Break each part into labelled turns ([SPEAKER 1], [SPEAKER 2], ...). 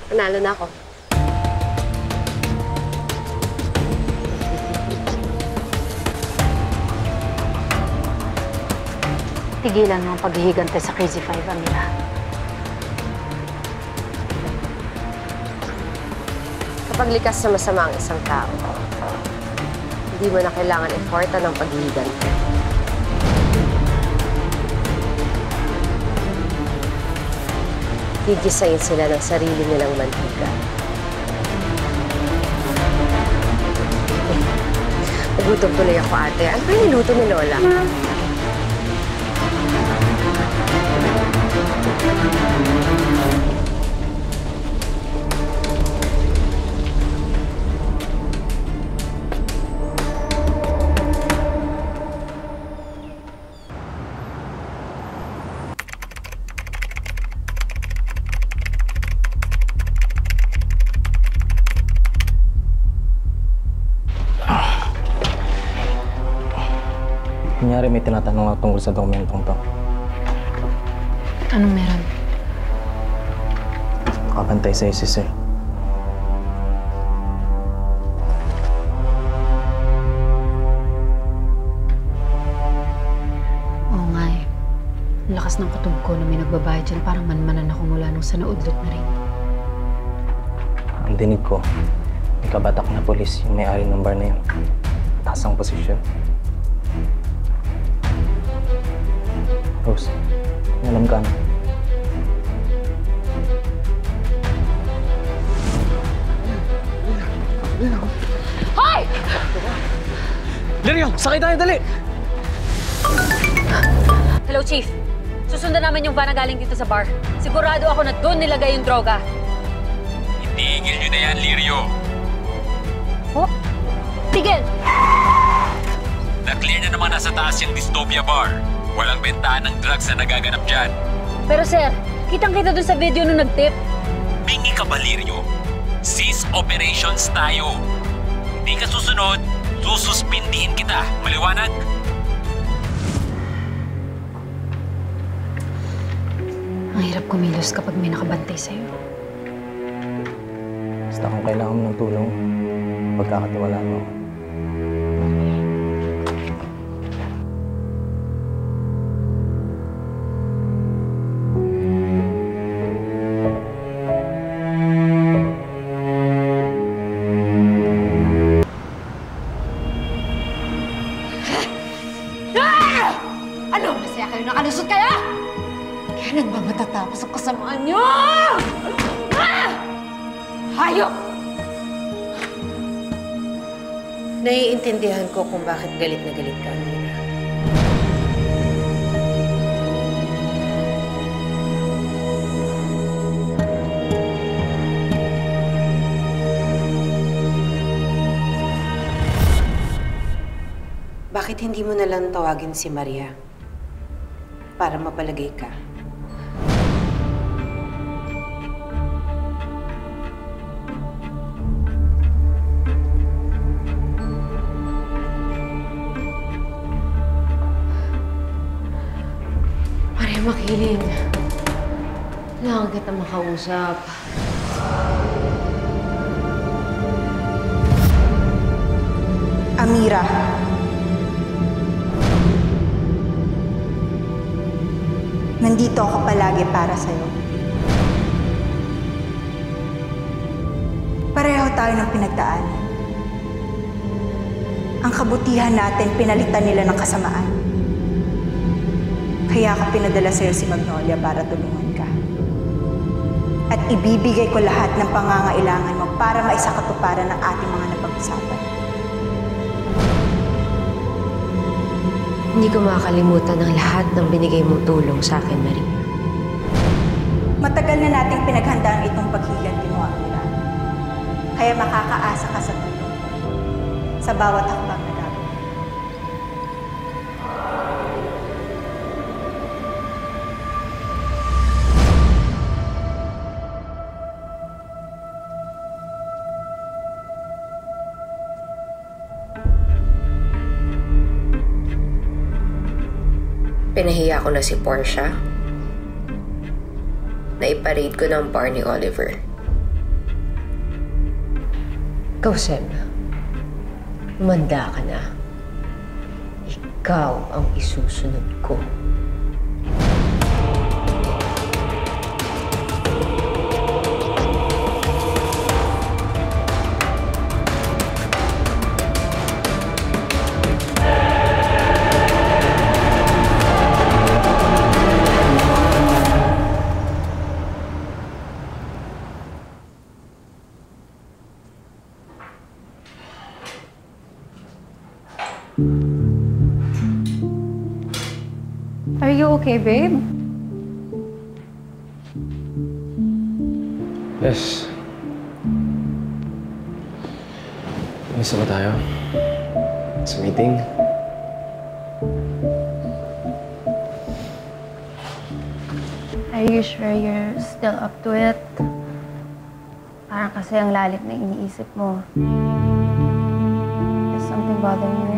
[SPEAKER 1] Panalo na ako.
[SPEAKER 2] Tigilan mo ang paghihigante sa Crazy Five, Amira.
[SPEAKER 1] Kapag likas na masama ang isang tao, hindi mo na kailangan effortan ng paghihigante. Gigisayin sila ng sarili nilang mantika. Nagutom tuloy ako, ate. Ano ba yung niluto ni Lola?
[SPEAKER 3] Kunyari may tinatanong ako tungkol sa dokumentong to.
[SPEAKER 2] Anong meron?
[SPEAKER 3] Nakabantay sa'yo si Sir.
[SPEAKER 2] Oo nga eh. Ang lakas ng kutob ko na may nagbabayad dyan. Parang manmanan ako mula nung sa naudlot na rin.
[SPEAKER 3] Ang dinig ko, may kabatak na polis yung may-ari ng bar na yun. Taas ang posisyon. Rose, alam ka na.
[SPEAKER 2] Hoy!
[SPEAKER 3] Lirio, sakay tayo, dali!
[SPEAKER 4] Hello, Chief. Susundan namin yung van na galing dito sa bar. Sigurado ako na doon nilagay yung droga.
[SPEAKER 5] Itigil nyo na yan, Lirio.
[SPEAKER 4] Oh? Tigil!
[SPEAKER 5] Na-clear na naman nasa taas yung Dystopia Bar. Walang bentahan ng drugs na nagaganap dyan.
[SPEAKER 4] Pero sir, kitang-kita doon sa video nung nag-tip.
[SPEAKER 5] Bingi ka ba, Lirio? Seize operations tayo. Hindi ka susunod, sususpindihin kita. Maliwanag?
[SPEAKER 2] Ang hirap kumilos kapag may nakabantay sa'yo.
[SPEAKER 3] Basta kung kailangan mo ng tulong, pagkakatiwalaan mo.
[SPEAKER 1] Ano? Masaya kayo nakalusot kayo? Kailan ba matatapos ang kasamaan niyo? Hayop! Naiintindihan ko kung bakit galit na galit ka, Amira. Bakit hindi mo nalang tawagin si Maria para mapalagay ka? Maria, makiling. Kailangan kita makausap.
[SPEAKER 6] Amira. Nandito ako palagi para sa'yo. Pareho tayo ng pinagdaanan. Ang kabutihan natin, pinalitan nila ng kasamaan. Kaya ka pinadala sa'yo si Magnolia para tulungan ka. At ibibigay ko lahat ng pangangailangan mo para maisakatuparan ang ating mga napag-usapan.
[SPEAKER 1] Hindi ko makakalimutan ang lahat ng binigay mong tulong sa akin, Maria.
[SPEAKER 6] Matagal na nating pinaghandaan itong paghiganti mo, Amira. Kaya makakaasa ka sa tulong sa bawat hakbang na gagawin.
[SPEAKER 1] Pinahiya ko na si Portia. Naiparade ko ng bar ni Oliver. Ikaw, Sem, umanda ka na. Ikaw ang isusunod ko.
[SPEAKER 2] Are you okay, babe?
[SPEAKER 7] Yes. Alis na ba tayo? Sa meeting?
[SPEAKER 8] Are you sure you're still up to it? Parang kasi ang lalim na iniisip mo. Is something bothering you?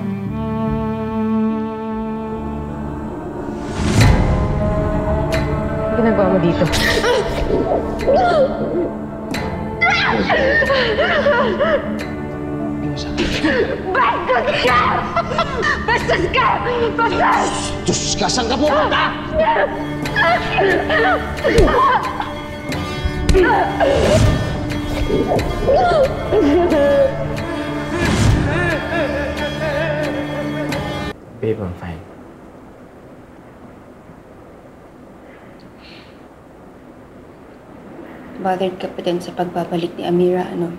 [SPEAKER 1] Ano ginagawa mo dito?
[SPEAKER 8] Bastos ka! Bastos!
[SPEAKER 9] Diyos ka, saan ka pupunta?
[SPEAKER 7] Babe, I'm fine.
[SPEAKER 8] Bothered ka pa din sa pagbabalik ni Amira, ano?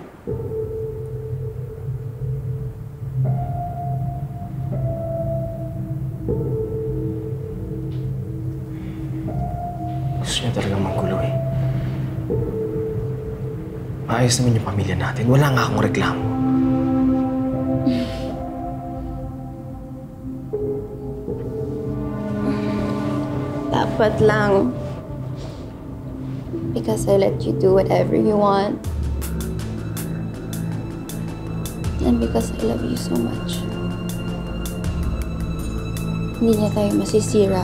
[SPEAKER 7] Gusto niya talagang manggulo eh. Maayos naman yung pamilya natin. Wala nga akong reklamo.
[SPEAKER 8] Dapat lang. Because I let you do whatever you want. And because I love you so much. Hindi niya tayo masisira.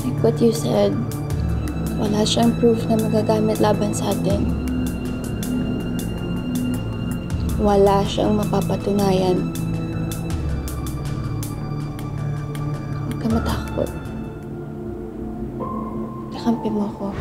[SPEAKER 8] Like what you said, wala siyang proof na magagamit laban sa atin. Wala siyang mapapatunayan. Huwag ka matakot. Kakampi mo ako.